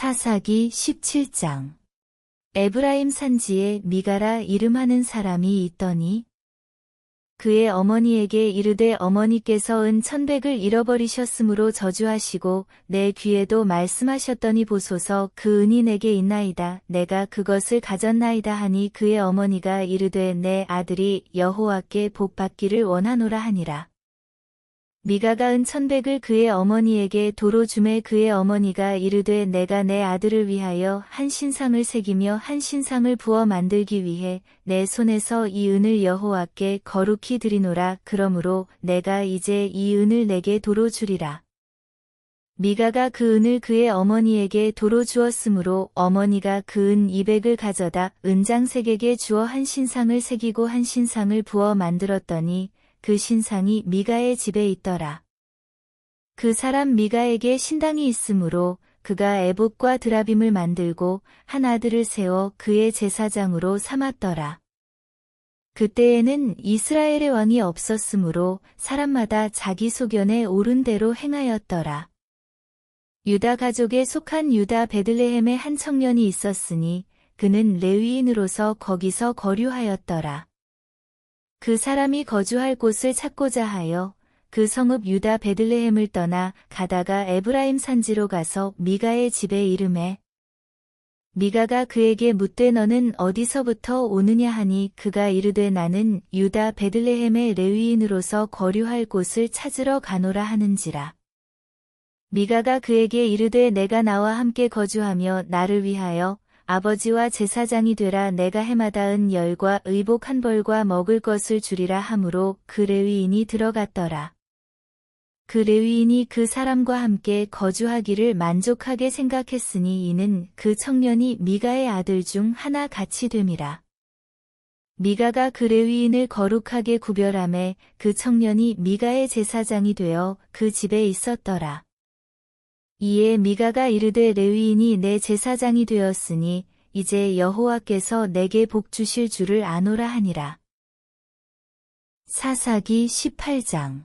사사기 17장. 에브라임 산지에 미가라 이름하는 사람이 있더니 그의 어머니에게 이르되 어머니께서 은 1,100을 잃어버리셨으므로 저주하시고 내 귀에도 말씀하셨더니 보소서 그 은이 내게 있나이다. 내가 그것을 가졌나이다 하니 그의 어머니가 이르되 내 아들이 여호와께 복받기를 원하노라 하니라. 미가가 은 1,100을 그의 어머니에게 도로 주매 그의 어머니가 이르되 내가 내 아들을 위하여 한 신상을 새기며 한 신상을 부어 만들기 위해 내 손에서 이 은을 여호와께 거룩히 드리노라. 그러므로 내가 이제 이 은을 내게 도로 주리라. 미가가 그 은을 그의 어머니에게 도로 주었으므로 어머니가 그 은 200을 가져다 은장색에게 주어 한 신상을 새기고 한 신상을 부어 만들었더니 그 신상이 미가의 집에 있더라. 그 사람 미가에게 신당이 있으므로 그가 에봇과 드라빔을 만들고 한 아들을 세워 그의 제사장으로 삼았더라. 그때에는 이스라엘의 왕이 없었으므로 사람마다 자기 소견에 옳은 대로 행하였더라. 유다 가족에 속한 유다 베들레헴에 한 청년이 있었으니 그는 레위인으로서 거기서 거류하였더라. 그 사람이 거주할 곳을 찾고자 하여 그 성읍 유다 베들레헴을 떠나 가다가 에브라임 산지로 가서 미가의 집에 이르매 미가가 그에게 묻되 너는 어디서부터 오느냐 하니 그가 이르되 나는 유다 베들레헴의 레위인으로서 거류할 곳을 찾으러 가노라 하는지라. 미가가 그에게 이르되 내가 나와 함께 거주하며 나를 위하여 아버지와 제사장이 되라. 내가 해마다 은 열과 의복 한 벌과 먹을 것을 주리라 하므로 그 레위인이 들어갔더라. 그 레위인이 그 사람과 함께 거주하기를 만족하게 생각했으니 이는 그 청년이 미가의 아들 중 하나 같이 됨이라. 미가가 그 레위인을 거룩하게 구별하매 그 청년이 미가의 제사장이 되어 그 집에 있었더라. 이에 미가가 이르되 레위인이 내 제사장이 되었으니 이제 여호와께서 내게 복 주실 줄을 아노라 하니라. 사사기 18장.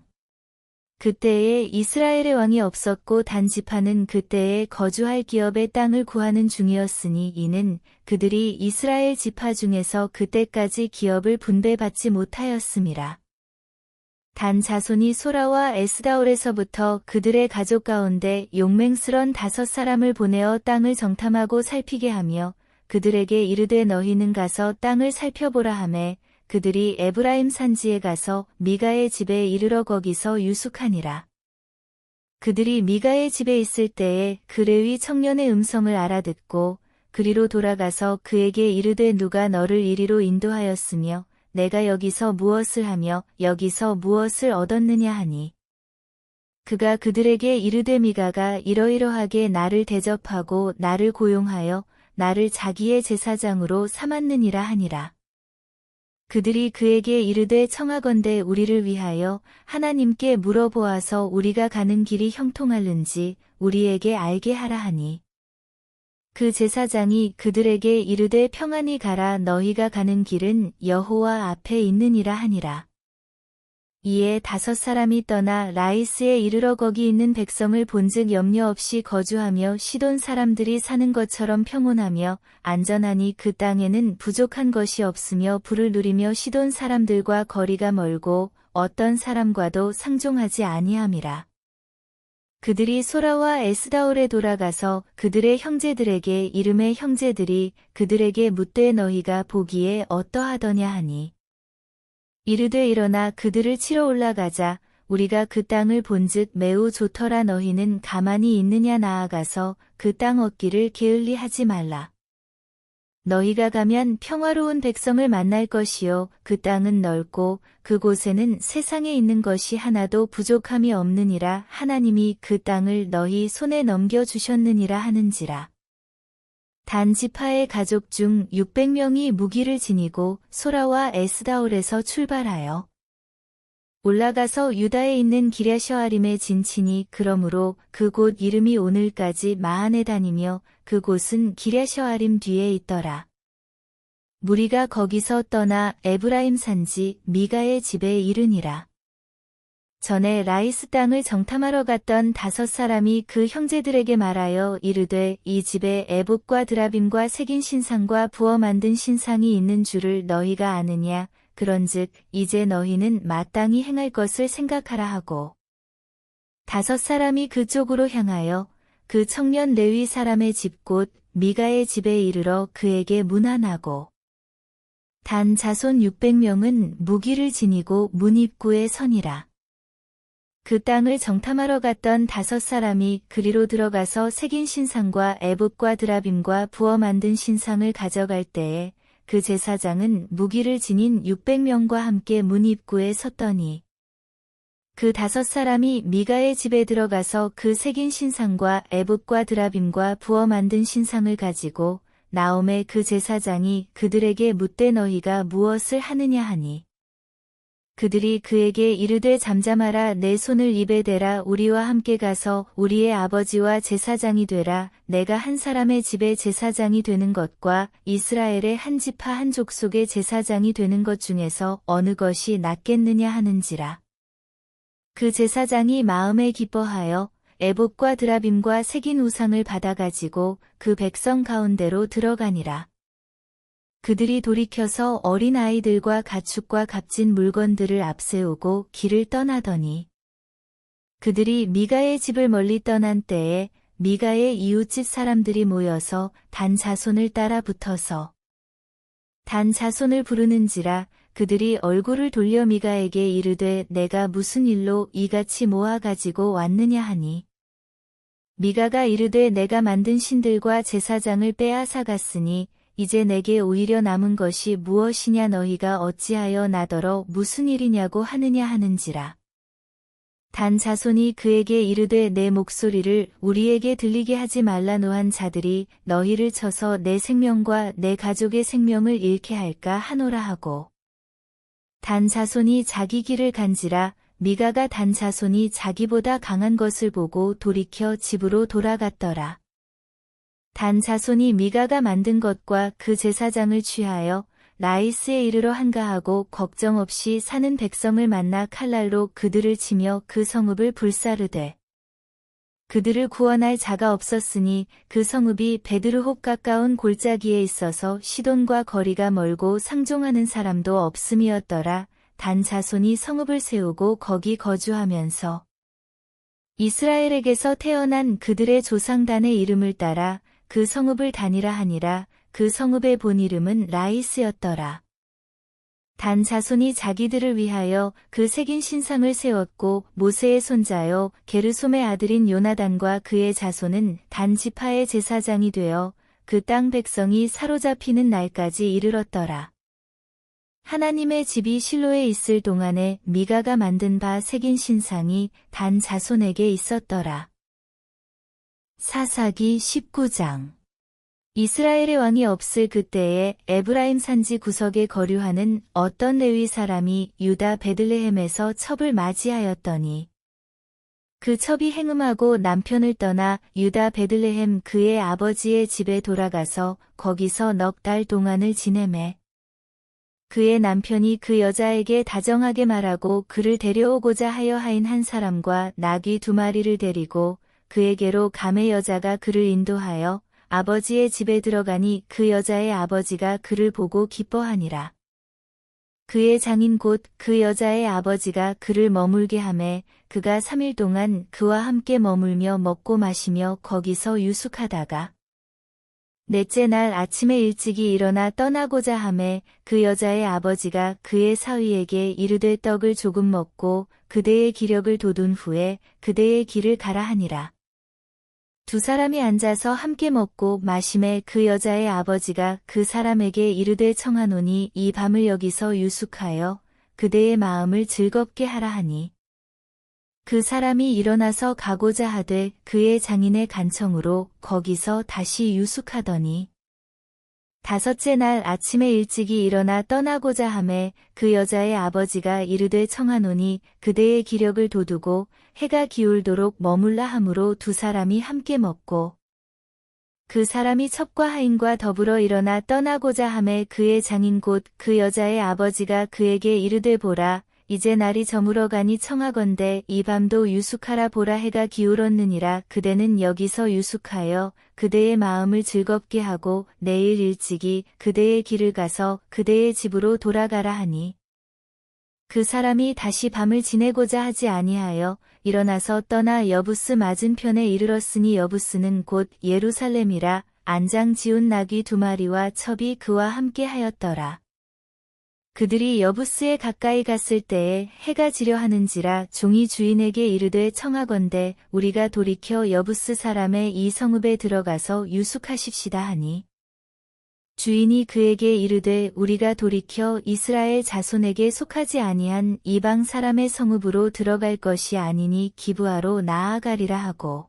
그때에 이스라엘의 왕이 없었고 단지파는 그때에 거주할 기업의 땅을 구하는 중이었으니 이는 그들이 이스라엘 지파 중에서 그때까지 기업을 분배받지 못하였음이라. 단 자손이 소라와 에스다올에서부터 그들의 가족 가운데 용맹스런 5사람을 보내어 땅을 정탐하고 살피게 하며 그들에게 이르되 너희는 가서 땅을 살펴보라 하매 그들이 에브라임 산지에 가서 미가의 집에 이르러 거기서 유숙하니라. 그들이 미가의 집에 있을 때에 그 레위 청년의 음성을 알아듣고 그리로 돌아가서 그에게 이르되 누가 너를 이리로 인도하였으며 내가 여기서 무엇을 하며 여기서 무엇을 얻었느냐 하니 그가 그들에게 이르되 미가가 이러이러하게 나를 대접하고 나를 고용하여 나를 자기의 제사장으로 삼았느니라 하니라. 그들이 그에게 이르되 청하건대 우리를 위하여 하나님께 물어보아서 우리가 가는 길이 형통할는지 우리에게 알게 하라 하니 그 제사장이 그들에게 이르되 평안히 가라. 너희가 가는 길은 여호와 앞에 있느니라 하니라. 이에 5사람이 떠나 라이스에 이르러 거기 있는 백성을 본즉 염려 없이 거주하며 시돈 사람들이 사는 것처럼 평온하며 안전하니 그 땅에는 부족한 것이 없으며 부를 누리며 시돈 사람들과 거리가 멀고 어떤 사람과도 상종하지 아니함이라. 그들이 소라와 에스다올에 돌아가서 그들의 형제들에게 이르매 형제들이 그들에게 묻되 너희가 보기에 어떠하더냐 하니 이르되 일어나 그들을 치러 올라가자. 우리가 그 땅을 본즉 매우 좋더라. 너희는 가만히 있느냐. 나아가서 그 땅 얻기를 게을리하지 말라. 너희가 가면 평화로운 백성을 만날 것이요 그 땅은 넓고 그곳에는 세상에 있는 것이 하나도 부족함이 없느니라. 하나님이 그 땅을 너희 손에 넘겨주셨느니라 하는지라. 단 지파의 가족 중 600명이 무기를 지니고 소라와 에스다올에서 출발하여 올라가서 유다에 있는 기랴셔아림에 진치니 그러므로 그곳 이름이 오늘까지 마하네단이며 그곳은 기랴셔아림 뒤에 있더라. 무리가 거기서 떠나 에브라임 산지 미가의 집에 이르니라. 전에 라이스 땅을 정탐하러 갔던 5사람이 그 형제들에게 말하여 이르되 이 집에 에봇과 드라빔과 새긴 신상과 부어 만든 신상이 있는 줄을 너희가 아느냐. 그런즉 이제 너희는 마땅히 행할 것을 생각하라 하고 5사람이 그쪽으로 향하여 그 청년 레위 사람의 집 곧 미가의 집에 이르러 그에게 문안하고 단 자손 600명은 무기를 지니고 문 입구에 서니라. 그 땅을 정탐하러 갔던 5사람이 그리로 들어가서 새긴 신상과 에봇과 드라빔과 부어 만든 신상을 가져갈 때에 그 제사장은 무기를 지닌 600명과 함께 문 입구에 섰더니 그 5사람이 미가의 집에 들어가서 그 새긴 신상과 에봇과 드라빔과 부어 만든 신상을 가지고 나오매 그 제사장이 그들에게 묻되 너희가 무엇을 하느냐 하니 그들이 그에게 이르되 잠잠하라 내 손을 입에 대라 우리와 함께 가서 우리의 아버지와 제사장이 되라 내가 한 사람의 집에 제사장이 되는 것과 이스라엘의 한 지파 한 족속의 제사장이 되는 것 중에서 어느 것이 낫겠느냐 하는지라. 그 제사장이 마음에 기뻐하여 에봇과 드라빔과 새긴 우상을 받아가지고 그 백성 가운데로 들어가니라. 그들이 돌이켜서 어린 아이들과 가축과 값진 물건들을 앞세우고 길을 떠나더니 그들이 미가의 집을 멀리 떠난 때에 미가의 이웃집 사람들이 모여서 단 자손을 따라 붙어서 단 자손을 부르는지라 그들이 얼굴을 돌려 미가에게 이르되 내가 무슨 일로 이같이 모아가지고 왔느냐 하니 미가가 이르되 내가 만든 신들과 제사장을 빼앗아 갔으니 이제 내게 오히려 남은 것이 무엇이냐 너희가 어찌하여 나더러 무슨 일이냐고 하느냐 하는지라. 단 자손이 그에게 이르되 내 목소리를 우리에게 들리게 하지 말라 노한 자들이 너희를 쳐서 내 생명과 내 가족의 생명을 잃게 할까 하노라 하고 단 자손이 자기 길을 간지라 미가가 단 자손이 자기보다 강한 것을 보고 돌이켜 집으로 돌아갔더라. 단 자손이 미가가 만든 것과 그 제사장을 취하여 라이스에 이르러 한가하고 걱정 없이 사는 백성을 만나 칼날로 그들을 치며 그 성읍을 불사르되 그들을 구원할 자가 없었으니 그 성읍이 베드르홉 가까운 골짜기에 있어서 시돈과 거리가 멀고 상종하는 사람도 없음이었더라. 단 자손이 성읍을 세우고 거기 거주하면서 이스라엘에게서 태어난 그들의 조상단의 이름을 따라 그 성읍을 단이라 하니라. 그 성읍의 본 이름은 라이스였더라. 단 자손이 자기들을 위하여 그 새긴 신상을 세웠고 모세의 손자요 게르솜의 아들인 요나단과 그의 자손은 단 지파의 제사장이 되어 그 땅 백성이 사로잡히는 날까지 이르렀더라. 하나님의 집이 실로에 있을 동안에 미가가 만든 바 새긴 신상이 단 자손에게 있었더라. 사사기 19장 이스라엘의 왕이 없을 그때에 에브라임 산지 구석에 거류하는 어떤 레위 사람이 유다 베들레헴에서 첩을 맞이하였더니 그 첩이 행음하고 남편을 떠나 유다 베들레헴 그의 아버지의 집에 돌아가서 거기서 넉 달 동안을 지내매 그의 남편이 그 여자에게 다정하게 말하고 그를 데려오고자 하여 하인 한 사람과 나귀 2마리를 데리고 그에게로 가매 여자가 그를 인도하여 아버지의 집에 들어가니 그 여자의 아버지가 그를 보고 기뻐하니라. 그의 장인 곧 그 여자의 아버지가 그를 머물게 하매 그가 3일 동안 그와 함께 머물며 먹고 마시며 거기서 유숙하다가 넷째 날 아침에 일찍이 일어나 떠나고자 하매 그 여자의 아버지가 그의 사위에게 이르되 떡을 조금 먹고 그대의 기력을 돋운 후에 그대의 길을 가라 하니라. 2사람이 앉아서 함께 먹고 마시매 그 여자의 아버지가 그 사람에게 이르되 청하노니 이 밤을 여기서 유숙하여 그대의 마음을 즐겁게 하라 하니 그 사람이 일어나서 가고자 하되 그의 장인의 간청으로 거기서 다시 유숙하더니 5째 날 아침에 일찍이 일어나 떠나고자 하매 그 여자의 아버지가 이르되 청하노니 그대의 기력을 돋우고 해가 기울도록 머물라 하므로 2사람이 함께 먹고 그 사람이 첩과 하인과 더불어 일어나 떠나고자 하매 그의 장인 곧 그 여자의 아버지가 그에게 이르되 보라 이제 날이 저물어가니 청하건대 이 밤도 유숙하라. 보라, 해가 기울었느니라. 그대는 여기서 유숙하여 그대의 마음을 즐겁게 하고 내일 일찍이 그대의 길을 가서 그대의 집으로 돌아가라 하니, 그 사람이 다시 밤을 지내고자 하지 아니하여 일어나서 떠나 여부스 맞은편에 이르렀으니, 여부스는 곧 예루살렘이라. 안장 지운 나귀 2마리와 첩이 그와 함께 하였더라. 그들이 여부스에 가까이 갔을 때에 해가 지려 하는지라. 종이 주인에게 이르되, 청하건대 우리가 돌이켜 여부스 사람의 이 성읍에 들어가서 유숙하십시다 하니, 주인이 그에게 이르되, 우리가 돌이켜 이스라엘 자손에게 속하지 아니한 이방 사람의 성읍으로 들어갈 것이 아니니 기브아로 나아가리라 하고,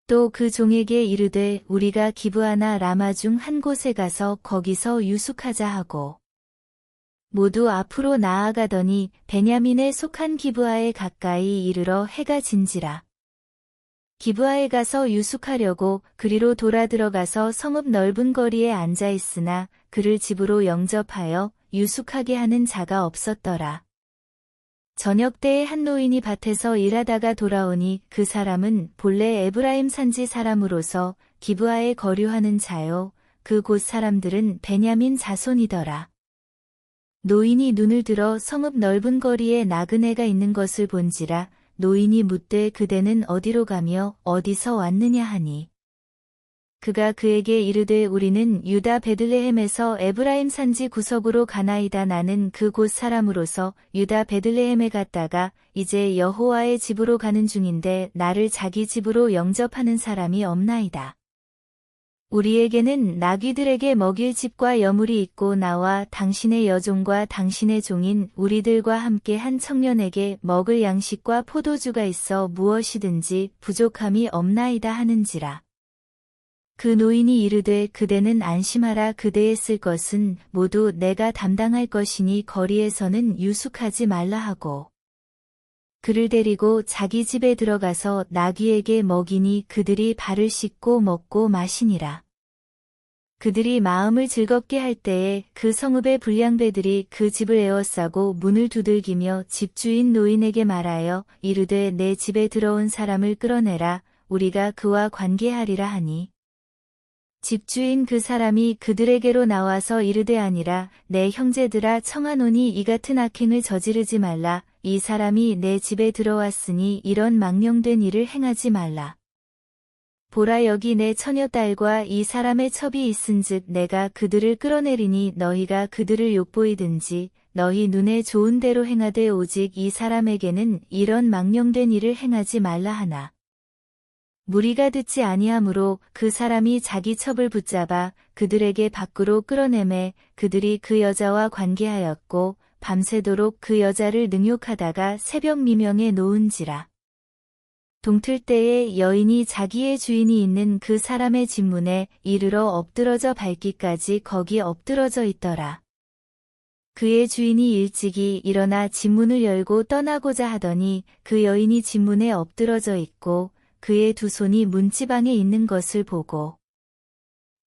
또 그 종에게 이르되, 우리가 기브아나 라마 중 한 곳에 가서 거기서 유숙하자 하고, 모두 앞으로 나아가더니 베냐민에 속한 기브아에 가까이 이르러 해가 진지라. 기브아에 가서 유숙하려고 그리로 돌아 들어가서 성읍 넓은 거리에 앉아 있으나 그를 집으로 영접하여 유숙하게 하는 자가 없었더라. 저녁 때에 한 노인이 밭에서 일하다가 돌아오니, 그 사람은 본래 에브라임 산지 사람으로서 기브아에 거류하는 자요, 그 곳 사람들은 베냐민 자손이더라. 노인이 눈을 들어 성읍 넓은 거리에 나그네가 있는 것을 본지라. 노인이 묻되, 그대는 어디로 가며 어디서 왔느냐 하니, 그가 그에게 이르되, 우리는 유다 베들레헴에서 에브라임 산지 구석으로 가나이다. 나는 그 곳 사람으로서 유다 베들레헴에 갔다가 이제 여호와의 집으로 가는 중인데 나를 자기 집으로 영접하는 사람이 없나이다. 우리에게는 나귀들에게 먹일 집과 여물이 있고 나와 당신의 여종과 당신의 종인 우리들과 함께 한 청년에게 먹을 양식과 포도주가 있어 무엇이든지 부족함이 없나이다 하는지라. 그 노인이 이르되, 그대는 안심하라. 그대의 쓸 것은 모두 내가 담당할 것이니 거리에서는 유숙하지 말라 하고, 그를 데리고 자기 집에 들어가서 나귀에게 먹이니 그들이 발을 씻고 먹고 마시니라. 그들이 마음을 즐겁게 할 때에 그 성읍의 불량배들이 그 집을 에워싸고 문을 두들기며 집주인 노인에게 말하여 이르되, 내 집에 들어온 사람을 끌어내라. 우리가 그와 관계하리라 하니, 집주인 그 사람이 그들에게로 나와서 이르되, 아니라 내 형제들아, 청하노니 이 같은 악행을 저지르지 말라. 이 사람이 내 집에 들어왔으니 이런 망령된 일을 행하지 말라. 보라, 여기 내 처녀딸과 이 사람의 첩이 있은즉 내가 그들을 끌어내리니 너희가 그들을 욕보이든지 너희 눈에 좋은 대로 행하되 오직 이 사람에게는 이런 망령된 일을 행하지 말라 하나. 무리가 듣지 아니하므로 그 사람이 자기 첩을 붙잡아 그들에게 밖으로 끌어내매 그들이 그 여자와 관계하였고 밤새도록 그 여자를 능욕하다가 새벽 미명에 놓은지라. 동틀 때에 여인이 자기의 주인이 있는 그 사람의 집문에 이르러 엎드러져 밟기까지 거기 엎드러져 있더라. 그의 주인이 일찍이 일어나 집문을 열고 떠나고자 하더니 그 여인이 집문에 엎드러져 있고 그의 두 손이 문지방에 있는 것을 보고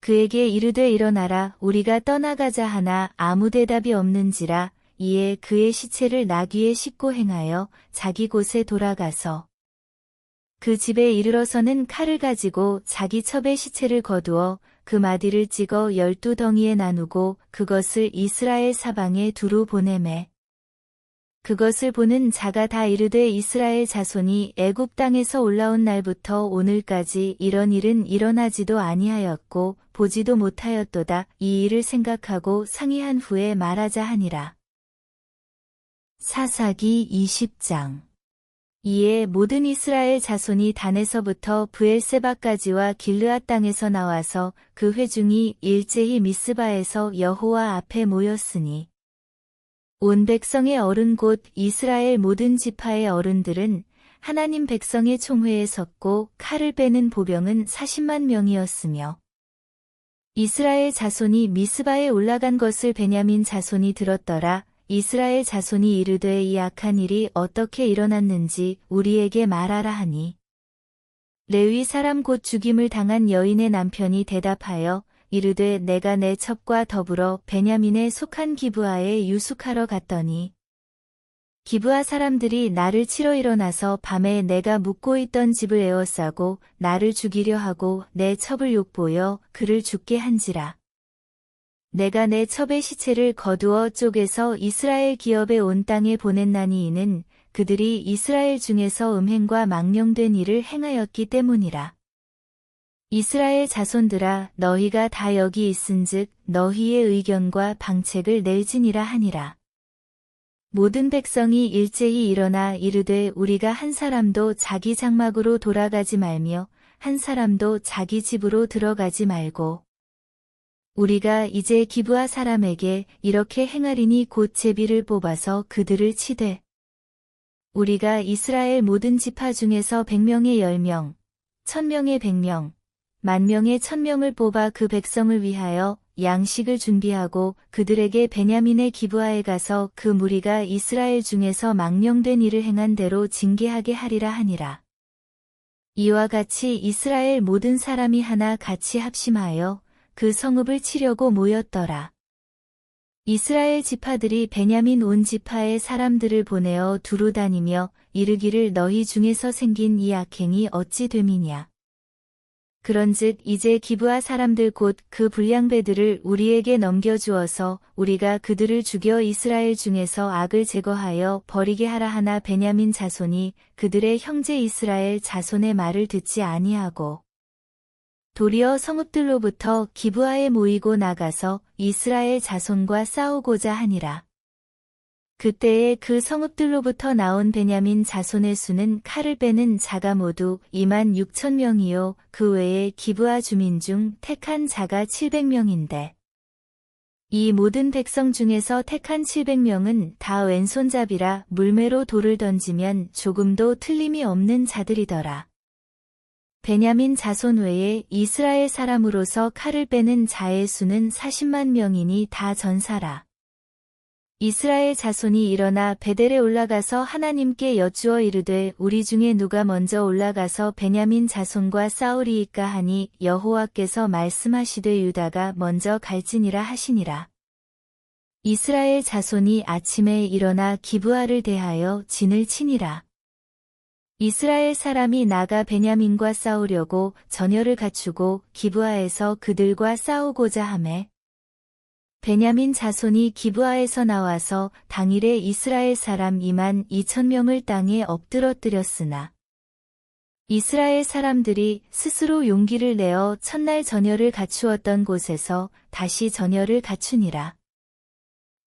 그에게 이르되, 일어나라. 우리가 떠나가자 하나 아무 대답이 없는지라. 이에 그의 시체를 나귀에 싣고 행하여 자기 곳에 돌아가서 그 집에 이르러서는 칼을 가지고 자기 첩의 시체를 거두어 그 마디를 찍어 12덩이에 나누고 그것을 이스라엘 사방에 두루 보내매 그것을 보는 자가 다 이르되, 이스라엘 자손이 애굽 땅에서 올라온 날부터 오늘까지 이런 일은 일어나지도 아니하였고 보지도 못하였도다. 이 일을 생각하고 상의한 후에 말하자 하니라. 사사기 20장. 이에 모든 이스라엘 자손이 단에서부터 브엘세바까지와 길르앗 땅에서 나와서 그 회중이 일제히 미스바에서 여호와 앞에 모였으니 온 백성의 어른 곧 이스라엘 모든 지파의 어른들은 하나님 백성의 총회에 섰고 칼을 빼는 보병은 40만 명이었으며 이스라엘 자손이 미스바에 올라간 것을 베냐민 자손이 들었더라. 이스라엘 자손이 이르되, 이 악한 일이 어떻게 일어났는지 우리에게 말하라 하니 레위 사람 곧 죽임을 당한 여인의 남편이 대답하여 이르되, 내가 내 첩과 더불어 베냐민에 속한 기브아에 유숙하러 갔더니 기브아 사람들이 나를 치러 일어나서 밤에 내가 묵고 있던 집을 에워싸고 나를 죽이려 하고 내 첩을 욕보여 그를 죽게 한지라. 내가 내 첩의 시체를 거두어 쪼개서 이스라엘 기업에 온 땅에 보냈나니 이는 그들이 이스라엘 중에서 음행과 망령된 일을 행하였기 때문이라. 이스라엘 자손들아 너희가 다 여기 있은즉 너희의 의견과 방책을 낼지니라 하니라. 모든 백성이 일제히 일어나 이르되 우리가 한 사람도 자기 장막으로 돌아가지 말며 한 사람도 자기 집으로 들어가지 말고 우리가 이제 기브아 사람에게 이렇게 행하리니 곧 제비를 뽑아서 그들을 치되 우리가 이스라엘 모든 지파 중에서 100명의 10명, 1000명의 100명, 10,000명의 1000명을 뽑아 그 백성을 위하여 양식을 준비하고 그들에게 베냐민의 기브아에 가서 그 무리가 이스라엘 중에서 망령된 일을 행한 대로 징계하게 하리라 하니라. 이와 같이 이스라엘 모든 사람이 하나 같이 합심하여 그 성읍을 치려고 모였더라. 이스라엘 지파들이 베냐민 온 지파의 사람들을 보내어 두루 다니며 이르기를 너희 중에서 생긴 이 악행이 어찌 됨이냐. 그런즉 이제 기브아 사람들 곧 그 불량배들을 우리에게 넘겨주어서 우리가 그들을 죽여 이스라엘 중에서 악을 제거하여 버리게 하라 하나 베냐민 자손이 그들의 형제 이스라엘 자손의 말을 듣지 아니하고 도리어 성읍들로부터 기브아에 모이고 나가서 이스라엘 자손과 싸우고자 하니라. 그때에 그 성읍들로부터 나온 베냐민 자손의 수는 칼을 빼는 자가 모두 26,000명이요 그 외에 기브아 주민 중 택한 자가 700명인데 이 모든 백성 중에서 택한 700명은 다 왼손잡이라 물매로 돌을 던지면 조금도 틀림이 없는 자들이더라. 베냐민 자손 외에 이스라엘 사람으로서 칼을 빼는 자의 수는 40만 명이니 다 전사라. 이스라엘 자손이 일어나 베델에 올라가서 하나님께 여쭈어 이르되 우리 중에 누가 먼저 올라가서 베냐민 자손과 싸우리이까 하니 여호와께서 말씀하시되 유다가 먼저 갈지니라 하시니라. 이스라엘 자손이 아침에 일어나 기브아를 대하여 진을 치니라. 이스라엘 사람이 나가 베냐민과 싸우려고 전열을 갖추고 기브아에서 그들과 싸우고자 하매 베냐민 자손이 기브아에서 나와서 당일에 이스라엘 사람 22,000명을 땅에 엎드러뜨렸으나 이스라엘 사람들이 스스로 용기를 내어 첫날 전열을 갖추었던 곳에서 다시 전열을 갖추니라.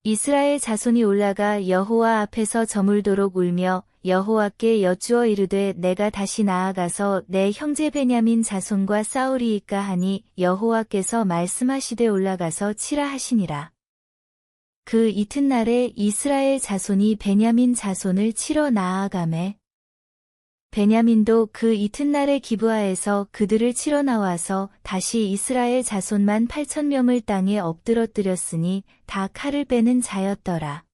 이스라엘 자손이 올라가 여호와 앞에서 저물도록 울며 여호와께 여쭈어 이르되 내가 다시 나아가서 내 형제 베냐민 자손과 싸우리이까 하니 여호와께서 말씀하시되 올라가서 치라 하시니라. 그 이튿날에 이스라엘 자손이 베냐민 자손을 치러 나아가매 베냐민도 그 이튿날에 기브아에서 그들을 치러 나와서 다시 이스라엘 자손만 8,000명을 땅에 엎드러뜨렸으니 다 칼을 빼는 자였더라.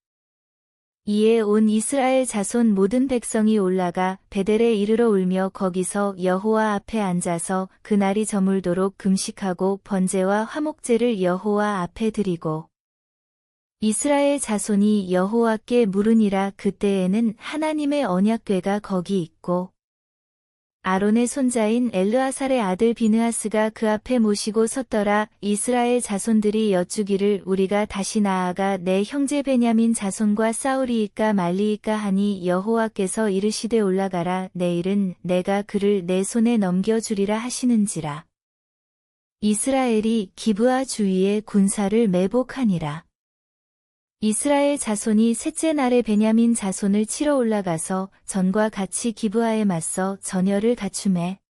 이에 온 이스라엘 자손 모든 백성이 올라가 베델에 이르러 울며 거기서 여호와 앞에 앉아서 그날이 저물도록 금식하고 번제와 화목제를 여호와 앞에 드리고 이스라엘 자손이 여호와께 물으니라. 그때에는 하나님의 언약궤가 거기 있고 아론의 손자인 엘르아살의 아들 비느하스가 그 앞에 모시고 섰더라. 이스라엘 자손들이 여쭈기를 우리가 다시 나아가 내 형제 베냐민 자손과 싸우리이까 말리이까 하니 여호와께서 이르시되 올라가라. 내일은 내가 그를 내 손에 넘겨주리라 하시는지라. 이스라엘이 기브아 주위에 군사를 매복하니라. 이스라엘 자손이 셋째 날에 베냐민 자손을 치러 올라가서 전과 같이 기브아에 맞서 전열을 갖추매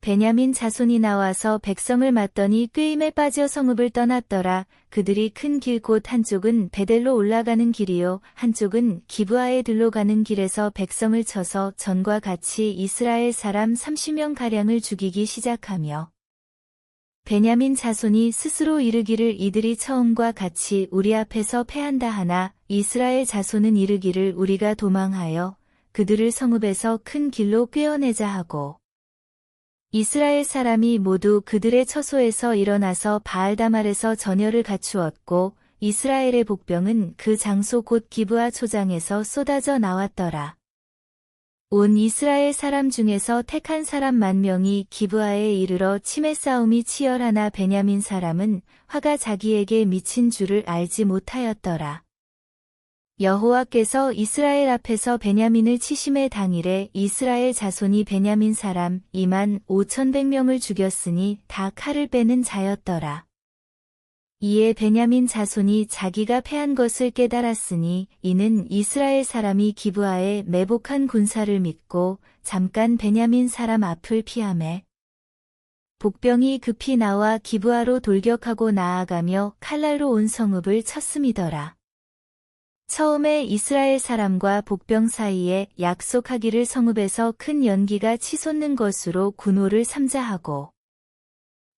베냐민 자손이 나와서 백성을 맞더니 꾀임에 빠져 성읍을 떠났더라. 그들이 큰 길 곧 한쪽은 베델로 올라가는 길이요 한쪽은 기브아에 들러가는 길에서 백성을 쳐서 전과 같이 이스라엘 사람 30명가량을 죽이기 시작하며 베냐민 자손이 스스로 이르기를 이들이 처음과 같이 우리 앞에서 패한다 하나 이스라엘 자손은 이르기를 우리가 도망하여 그들을 성읍에서 큰 길로 꿰어내자 하고 이스라엘 사람이 모두 그들의 처소에서 일어나서 바알다말에서 전열을 갖추었고 이스라엘의 복병은 그 장소 곧 기브아 초장에서 쏟아져 나왔더라. 온 이스라엘 사람 중에서 택한 사람 10,000명이 기브아에 이르러 치매 싸움이 치열하나 베냐민 사람은 화가 자기에게 미친 줄을 알지 못하였더라. 여호와께서 이스라엘 앞에서 베냐민을 치심의 당일에 이스라엘 자손이 베냐민 사람 25,100명을 죽였으니 다 칼을 빼는 자였더라. 이에 베냐민 자손이 자기가 패한 것을 깨달았으니 이는 이스라엘 사람이 기브아에 매복한 군사를 믿고 잠깐 베냐민 사람 앞을 피하매 복병이 급히 나와 기브아로 돌격하고 나아가며 칼날로 온 성읍을 쳤음이더라. 처음에 이스라엘 사람과 복병 사이에 약속하기를 성읍에서 큰 연기가 치솟는 것으로 군호를 삼자하고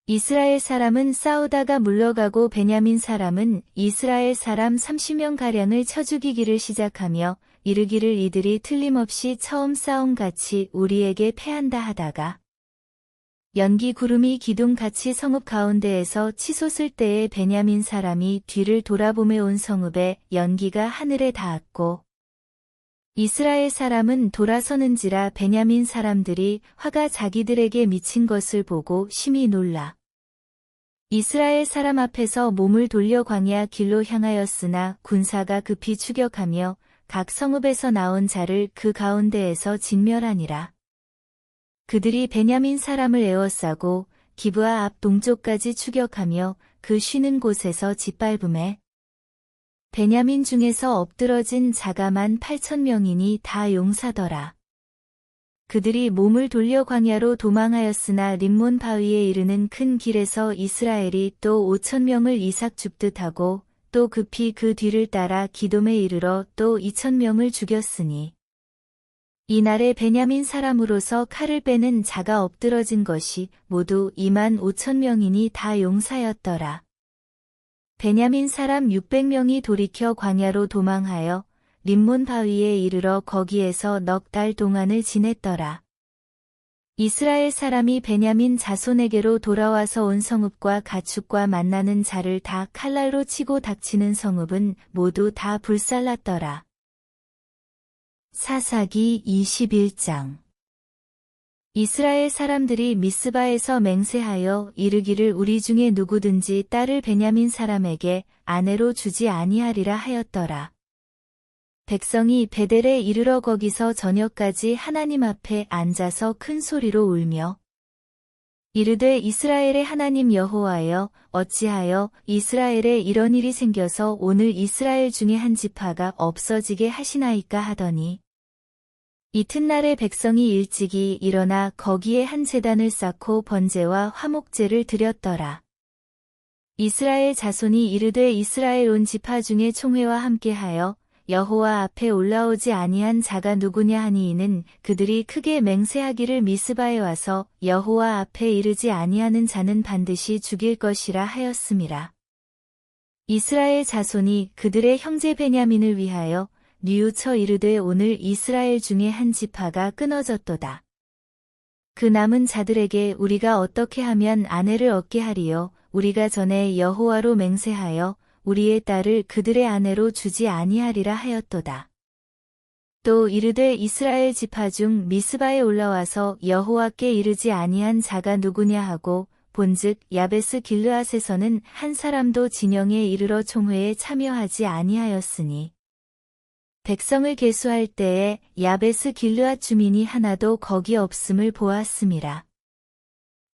이스라엘 사람은 싸우다가 물러가고 베냐민 사람은 이스라엘 사람 30명가량을 쳐 죽이기를 시작하며 이르기를 이들이 틀림없이 처음 싸움같이 우리에게 패한다 하다가 연기 구름이 기둥같이 성읍 가운데에서 치솟을 때에 베냐민 사람이 뒤를 돌아보며 온 성읍에 연기가 하늘에 닿았고 이스라엘 사람은 돌아서는지라 베냐민 사람들이 화가 자기들에게 미친 것을 보고 심히 놀라. 이스라엘 사람 앞에서 몸을 돌려 광야 길로 향하였으나 군사가 급히 추격하며 각 성읍에서 나온 자를 그 가운데에서 진멸하니라. 그들이 베냐민 사람을 에워싸고 기브아 앞 동쪽까지 추격하며 그 쉬는 곳에서 짓밟음에 베냐민 중에서 엎드러진 자가 18,000명이니 다 용사더라. 그들이 몸을 돌려 광야로 도망하였으나 림몬 바위에 이르는 큰 길에서 이스라엘이 또 5,000명을 이삭 줍듯 하고 또 급히 그 뒤를 따라 기돔에 이르러 또 2,000명을 죽였으니 이날에 베냐민 사람으로서 칼을 빼는 자가 엎드러진 것이 모두 25,000명이니 다 용사였더라. 베냐민 사람 600명이 돌이켜 광야로 도망하여 림몬 바위에 이르러 거기에서 넉 달 동안을 지냈더라. 이스라엘 사람이 베냐민 자손에게로 돌아와서 온 성읍과 가축과 만나는 자를 다 칼날로 치고 닥치는 성읍은 모두 다 불살랐더라. 사사기 21장. 이스라엘 사람들이 미스바에서 맹세하여 이르기를 우리 중에 누구든지 딸을 베냐민 사람에게 아내로 주지 아니하리라 하였더라. 백성이 베델에 이르러 거기서 저녁까지 하나님 앞에 앉아서 큰 소리로 울며 이르되 이스라엘의 하나님 여호와여 어찌하여 이스라엘에 이런 일이 생겨서 오늘 이스라엘 중에 한 지파가 없어지게 하시나이까 하더니 이튿날에 백성이 일찍이 일어나 거기에 한 제단을 쌓고 번제와 화목제를 드렸더라. 이스라엘 자손이 이르되 이스라엘 온 지파 중에 총회와 함께하여 여호와 앞에 올라오지 아니한 자가 누구냐 하니 이는 그들이 크게 맹세하기를 미스바에 와서 여호와 앞에 이르지 아니하는 자는 반드시 죽일 것이라 하였음이라. 이스라엘 자손이 그들의 형제 베냐민을 위하여 뉘우쳐 이르되 오늘 이스라엘 중에 한 지파가 끊어졌도다. 그 남은 자들에게 우리가 어떻게 하면 아내를 얻게 하리요? 우리가 전에 여호와로 맹세하여 우리의 딸을 그들의 아내로 주지 아니하리라 하였도다. 또 이르되 이스라엘 지파 중 미스바에 올라와서 여호와께 이르지 아니한 자가 누구냐 하고 본즉 야베스 길르앗에서는 한 사람도 진영에 이르러 총회에 참여하지 아니하였으니 백성을 계수할 때에 야베스 길르앗 주민이 하나도 거기 없음을 보았음이라.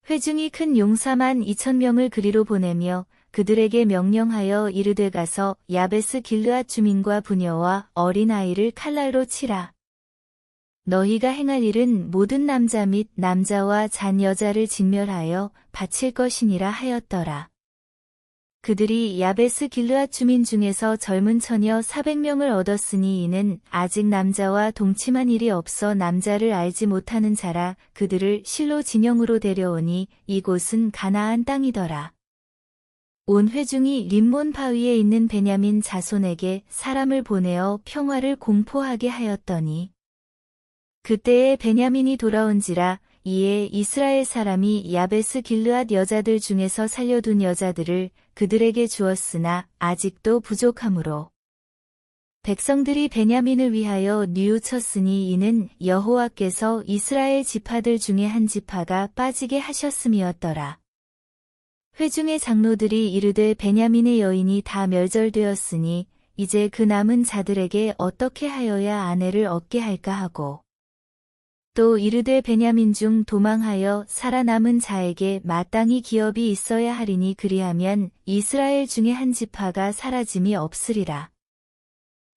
회중이 큰 용사 12,000명을 그리로 보내며 그들에게 명령하여 이르되 가서 야베스 길르앗 주민과 부녀와 어린아이를 칼날로 치라. 너희가 행할 일은 모든 남자 및 남자와 잔 여자를 진멸하여 바칠 것이니라 하였더라. 그들이 야베스 길르앗 주민 중에서 젊은 처녀 400명을 얻었으니 이는 아직 남자와 동침한 일이 없어 남자를 알지 못하는 자라. 그들을 실로 진영으로 데려오니 이곳은 가나안 땅이더라. 온 회중이 림몬 바위에 있는 베냐민 자손에게 사람을 보내어 평화를 공포하게 하였더니 그때에 베냐민이 돌아온지라 이에 이스라엘 사람이 야베스 길르앗 여자들 중에서 살려둔 여자들을 그들에게 주었으나 아직도 부족하므로 백성들이 베냐민을 위하여 뉘우쳤으니 이는 여호와께서 이스라엘 지파들 중에 한 지파가 빠지게 하셨음이었더라. 회중의 장로들이 이르되 베냐민의 여인이 다 멸절되었으니 이제 그 남은 자들에게 어떻게 하여야 아내를 얻게 할까 하고 또 이르되 베냐민 중 도망하여 살아남은 자에게 마땅히 기업이 있어야 하리니 그리하면 이스라엘 중에 한 지파가 사라짐이 없으리라.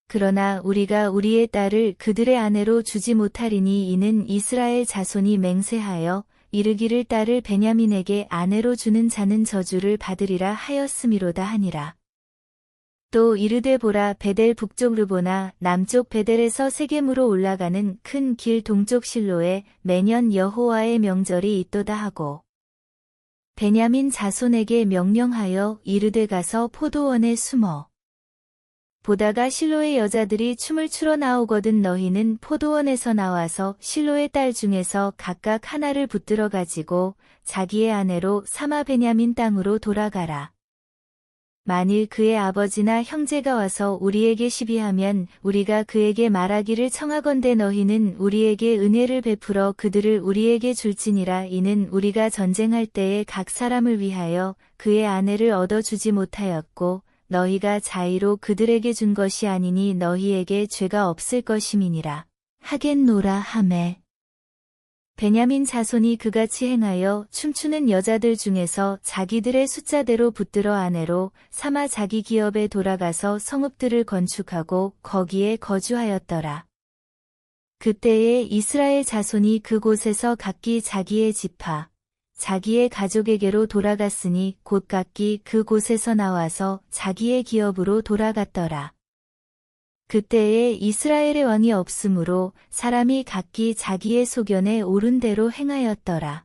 그러나 우리가 우리의 딸을 그들의 아내로 주지 못하리니 이는 이스라엘 자손이 맹세하여 이르기를 딸을 베냐민에게 아내로 주는 자는 저주를 받으리라 하였음이로다 하니라. 또 이르되 보라 베델 북쪽 르보나 남쪽 베델에서 세겜으로 올라가는 큰 길 동쪽 실로에 매년 여호와의 명절이 있도다 하고 베냐민 자손에게 명령하여 이르되 가서 포도원에 숨어 보다가 실로의 여자들이 춤을 추러 나오거든 너희는 포도원에서 나와서 실로의 딸 중에서 각각 하나를 붙들어 가지고 자기의 아내로 삼아 베냐민 땅으로 돌아가라. 만일 그의 아버지나 형제가 와서 우리에게 시비하면 우리가 그에게 말하기를 청하건대 너희는 우리에게 은혜를 베풀어 그들을 우리에게 줄지니라. 이는 우리가 전쟁할 때에 각 사람을 위하여 그의 아내를 얻어주지 못하였고 너희가 자의로 그들에게 준 것이 아니니 너희에게 죄가 없을 것임이니라. 하겠노라 하매 베냐민 자손이 그같이 행하여 춤추는 여자들 중에서 자기들의 숫자대로 붙들어 아내로 삼아 자기 기업에 돌아가서 성읍들을 건축하고 거기에 거주하였더라. 그때에 이스라엘 자손이 그곳에서 각기 자기의 지파 자기의 가족에게로 돌아갔으니 곧 각기 그곳에서 나와서 자기의 기업으로 돌아갔더라. 그때에 이스라엘의 왕이 없으므로 사람이 각기 자기의 소견에 옳은 대로 행하였더라.